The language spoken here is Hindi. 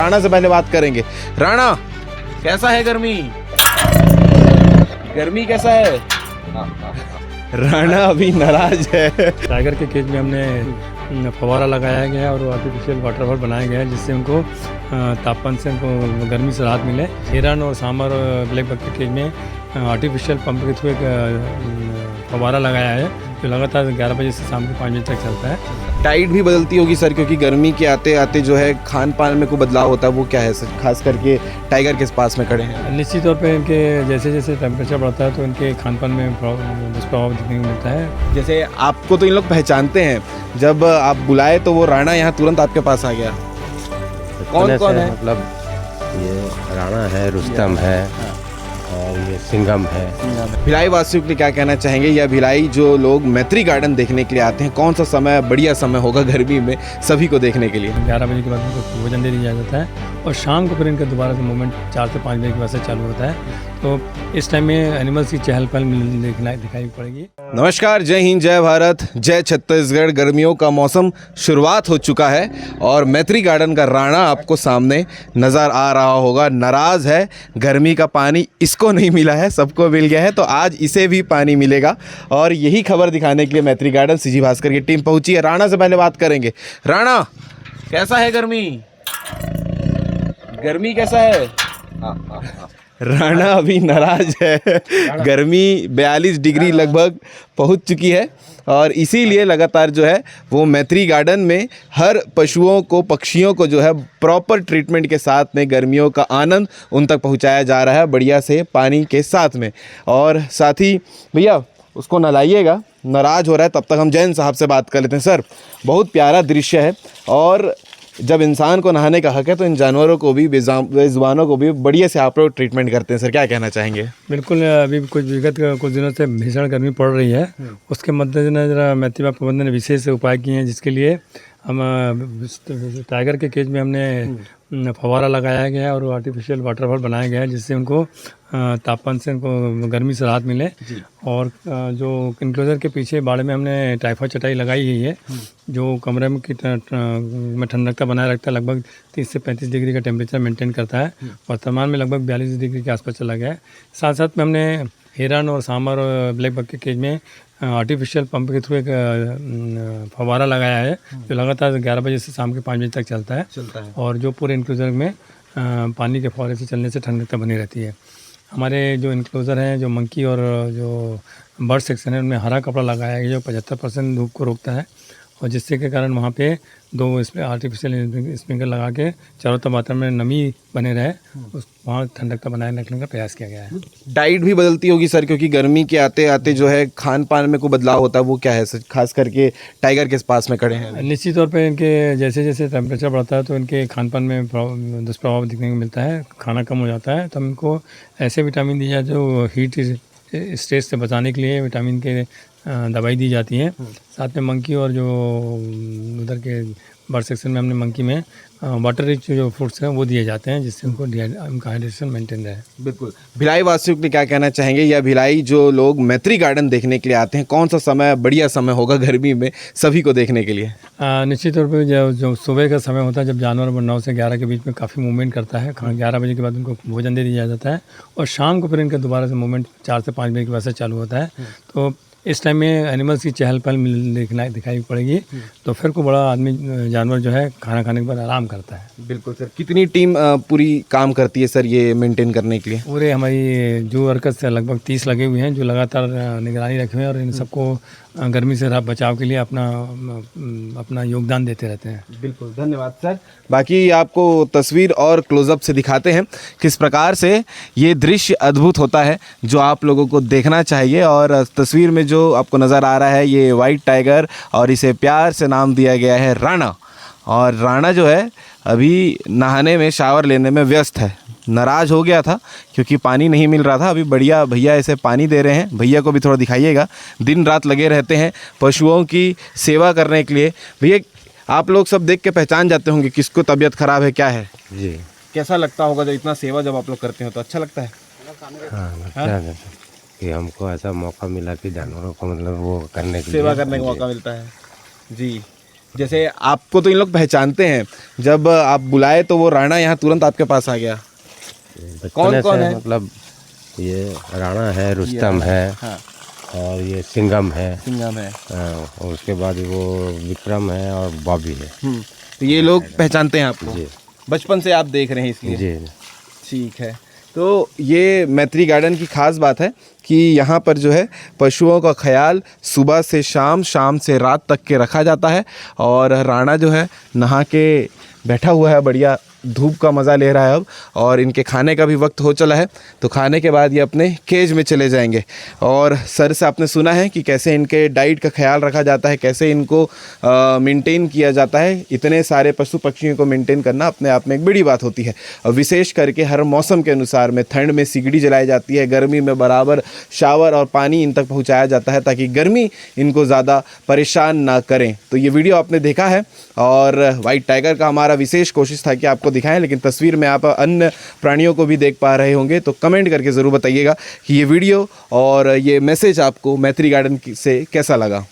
राणा से पहले बात करेंगे। राणा, कैसा है गर्मी? गर्मी कैसा है? राणा अभी नाराज है। टाइगर के केज में हमने फव्वारा लगाया गया है और आर्टिफिशियल वाटरफॉल बनाया गया है, जिससे उनको तापमान से उनको गर्मी से राहत मिले। हिरन और सांबर और ब्लैक बक के केज में आर्टिफिशियल पंप के थ्रू एक फव्वारा लगाया है, जो लगातार 11 बजे से शाम के 5 बजे तक चलता है। डाइट भी बदलती होगी सर, क्योंकि गर्मी के आते आते जो है खान पान में कोई बदलाव होता है, वो क्या है सर? खास करके टाइगर के पास में खड़े हैं। निश्चित तौर पे इनके जैसे जैसे टेम्परेचर बढ़ता है तो इनके खान पान में दुष्प्रभाव देखने को मिलता है। जैसे आपको तो इन लोग पहचानते हैं, जब आप बुलाए तो वो राणा यहाँ तुरंत आपके पास आ गया। कौन कौन है? मतलब ये राणा है, रुस्तम है और ये सिंघम है। भिलाई वासियों के लिए क्या कहना चाहेंगे, या भिलाई जो लोग मैत्री गार्डन देखने के लिए आते हैं, कौन सा समय बढ़िया समय होगा गर्मी में सभी को देखने के लिए? 11 बजे के बाद उनको भोजन दे दिया जाता है और शाम को फिर इनका दोबारा से मूवमेंट 4 से 5 बजे के बाद से चालू होता है। तो इस टाइम में एनिमल्स की चहल पहल दिखाई पड़ेगी। नमस्कार, जय हिंद, जय भारत, जय छत्तीसगढ़। गर्मियों का मौसम शुरुआत हो चुका है और मैत्री गार्डन का राणा आपको सामने नज़र आ रहा होगा। नाराज़ है, गर्मी का पानी इसको नहीं मिला है, सबको मिल गया है, तो आज इसे भी पानी मिलेगा। और यही खबर दिखाने के लिए मैत्री गार्डन सीजी भास्कर की टीम पहुंची है। राणा से पहले बात करेंगे। राणा, कैसा है गर्मी? गर्मी कैसा है? राणा अभी नाराज है। गर्मी 42 डिग्री लगभग पहुंच चुकी है और इसीलिए लगातार जो है वो मैत्री गार्डन में हर पशुओं को, पक्षियों को जो है प्रॉपर ट्रीटमेंट के साथ में गर्मियों का आनंद उन तक पहुंचाया जा रहा है, बढ़िया से पानी के साथ में। और साथ ही भैया उसको नहलाइएगा, नाराज़ हो रहा है। तब तक हम जैन साहब से बात कर लेते हैं। सर, बहुत प्यारा दृश्य है और जब इंसान को नहाने का हक है तो इन जानवरों को भी, बेजुबानों को भी बढ़िया से आप लोग ट्रीटमेंट करते हैं। सर, क्या कहना चाहेंगे? बिल्कुल, अभी विगत कुछ दिनों से भीषण गर्मी पड़ रही है, उसके मद्देनजर मैत्री बाग प्रबंधन ने विशेष उपाय किए हैं, जिसके लिए हम टाइगर के केज में हमने फव्वारा लगाया गया है और आर्टिफिशियल वाटरफॉल बनाया गया है, जिससे उनको तापमान से उनको गर्मी से राहत मिले। और जो इनक्लोजर के पीछे बाड़े में हमने टाइफॉइड चटाई लगाई गई है, जो कमरे में ठंडकता बनाए रखता है। लगभग 30 से 35 डिग्री का टेम्परेचर मेंटेन करता है। वर्तमान में लगभग 42 डिग्री के आसपास चला गया है। साथ साथ में हमने हिरन और सांबर और ब्लैक बक के केज में आर्टिफिशियल पंप के थ्रू एक फव्वारा लगाया है, जो लगातार 11 बजे से शाम के 5 बजे तक चलता है। और जो पूरे इनक्लोजर में पानी के फव्वारे से चलने से ठंडकता बनी रहती है। हमारे जो इनक्लोजर हैं, जो मंकी और जो बर्ड सेक्शन है, उनमें हरा कपड़ा लगाया गया जो 75% धूप को रोकता है, और जिससे के कारण वहाँ पे 2 आर्टिफिशियल स्प्रिंकलर लगा के चारों तरफ वातावरण में नमी बने रहे, उस वहाँ ठंडकता बनाए रखने का प्रयास किया गया है। डाइट भी बदलती होगी सर, क्योंकि गर्मी के आते आते जो है खान पान में कोई बदलाव होता है, वो क्या है सर? खास करके टाइगर के पास में खड़े हैं। निश्चित तौर पे इनके जैसे जैसे टेम्परेचर बढ़ता है तो इनके खान पान में दुष्प्रभाव देखने को मिलता है, खाना कम हो जाता है। तो इनको ऐसे विटामिन दिया जाए जो हीट स्ट्रेस से बचाने के लिए विटामिन के दवाई दी जाती है। साथ में मंकी और जो उधर के बर्ड सेक्शन में हमने मंकी में वाटर रिच जो फ्रूट्स हैं वो दिए जाते हैं, जिससे उनका हाइड्रेशन मेंटेन रहे। बिल्कुल। भिलाई वासियों के लिए क्या कहना चाहेंगे, या भिलाई जो लोग मैत्री गार्डन देखने के लिए आते हैं, कौन सा समय बढ़िया समय होगा गर्मी में सभी को देखने के लिए? निश्चित तौर पे जो सुबह का समय होता है, जब जानवर 9 से 11 के बीच में काफ़ी मूवमेंट करता है, 11 बजे के बाद उनको भोजन दे दिया जाता है और शाम को फिर इनका दोबारा से मूवमेंट 4 से 5 बजे के बाद से चालू होता है। तो इस टाइम में एनिमल्स की चहल पहल दिखाई पड़ेगी, तो फिर को बड़ा आदमी जानवर जो है खाना खाने के बाद आराम करता है। बिल्कुल सर। कितनी टीम पूरी काम करती है सर ये मेंटेन करने के लिए? पूरे हमारी जू वर्कर्स से लगभग 30 लगे हुए हैं, जो लगातार निगरानी रखे हुए हैं और इन सबको गर्मी से बचाव के लिए अपना योगदान देते रहते हैं। बिल्कुल, धन्यवाद सर। बाकी आपको तस्वीर और क्लोजअप से दिखाते हैं किस प्रकार से ये दृश्य अद्भुत होता है, जो आप लोगों को देखना चाहिए। और तस्वीर में जो आपको नज़र आ रहा है ये वाइट टाइगर, और इसे प्यार से नाम दिया गया है राणा। और राणा जो है अभी नहाने में, शावर लेने में व्यस्त है। नाराज़ हो गया था क्योंकि पानी नहीं मिल रहा था। अभी बढ़िया भैया इसे पानी दे रहे हैं। भैया को भी थोड़ा दिखाइएगा, दिन रात लगे रहते हैं पशुओं की सेवा करने के लिए। भैया, आप लोग सब देख के पहचान जाते होंगे किसको तबीयत खराब है, क्या है जी। कैसा लगता होगा जब इतना सेवा जब आप लोग करते हो, तो अच्छा लगता है? हाँ, लगता है कि हमको ऐसा मौका मिला कि जानवरों को मतलब वो करने के सेवा करने का मौका मिलता है। जी, जैसे आपको तो इन लोग पहचानते हैं, जब आप बुलाए तो वो राणा यहाँ तुरंत आपके पास आ गया। बचपन कौन से है? मतलब ये राणा है, रुस्तम है, हाँ, और ये सिंघम है, सिंघम है। और उसके बाद वो विक्रम है और बॉबी है। तो ये लोग पहचानते हैं आपको, जी बचपन से आप देख रहे हैं इसलिए। जी। ठीक है। तो ये मैत्री गार्डन की ख़ास बात है कि यहाँ पर जो है पशुओं का ख्याल सुबह से शाम, शाम से रात तक के रखा जाता है। और राणा जो है नहा के बैठा हुआ है, बढ़िया धूप का मज़ा ले रहा है अब, और इनके खाने का भी वक्त हो चला है। तो खाने के बाद ये अपने केज में चले जाएंगे। और सर से आपने सुना है कि कैसे इनके डाइट का ख्याल रखा जाता है, कैसे इनको मेंटेन किया जाता है। इतने सारे पशु पक्षियों को मेंटेन करना अपने आप में एक बड़ी बात होती है। और विशेष करके हर मौसम के अनुसार में, ठंड में सिगड़ी जलाई जाती है, गर्मी में बराबर शावर और पानी इन तक पहुँचाया जाता है ताकि गर्मी इनको ज़्यादा परेशान ना करें। तो ये वीडियो आपने देखा है, और वाइट टाइगर का हमारा विशेष कोशिश था कि आपको दिखाएं, लेकिन तस्वीर में आप अन्य प्राणियों को भी देख पा रहे होंगे। तो कमेंट करके ज़रूर बताइएगा कि ये वीडियो और ये मैसेज आपको मैत्री गार्डन से कैसा लगा।